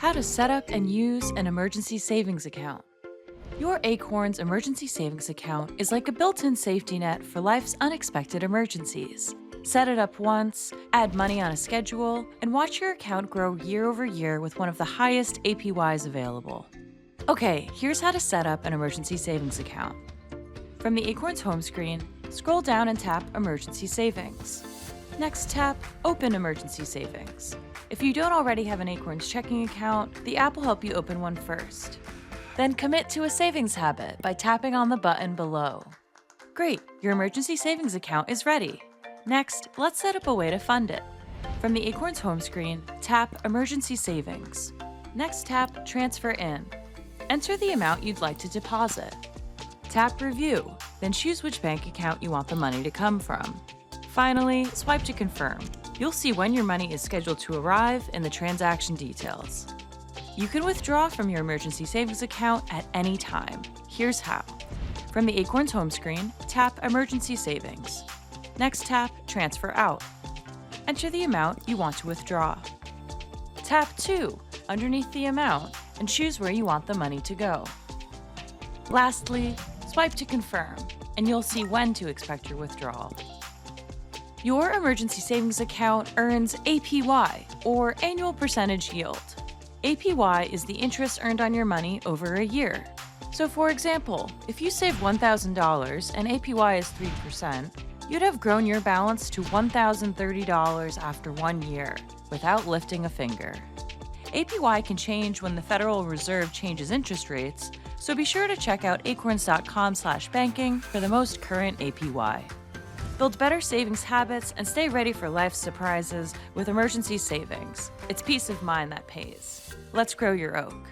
How to set up and use an emergency savings account. Your Acorns Emergency Savings Account is like a built-in safety net for life's unexpected emergencies. Set it up once, add money on a schedule, and watch your account grow year over year with one of the highest APYs available. Okay, here's how to set up an emergency savings account. From the Acorns home screen, scroll down and tap Emergency Savings. Next, tap Open Emergency Savings. If you don't already have an Acorns Checking account, the app will help you open one first. Then commit to a savings habit by tapping on the button below. Great, your emergency savings account is ready. Next, let's set up a way to fund it. From the Acorns home screen, tap Emergency Savings. Next, tap Transfer In. Enter the amount you'd like to deposit. Tap Review, then choose which bank account you want the money to come from. Finally, swipe to confirm. You'll see when your money is scheduled to arrive in the transaction details. You can withdraw from your emergency savings account at any time. Here's how. From the Acorns home screen, tap Emergency Savings. Next, tap Transfer Out. Enter the amount you want to withdraw. Tap 2 underneath the amount and choose where you want the money to go. Lastly, swipe to confirm, and you'll see when to expect your withdrawal. Your emergency savings account earns APY, or annual percentage yield. APY is the interest earned on your money over a year. So for example, if you save $1,000 and APY is 3%, you'd have grown your balance to $1,030 after 1 year, without lifting a finger. APY can change when the Federal Reserve changes interest rates, so be sure to check out acorns.com/banking for the most current APY. Build better savings habits and stay ready for life's surprises with emergency savings. It's peace of mind that pays. Let's grow your oak.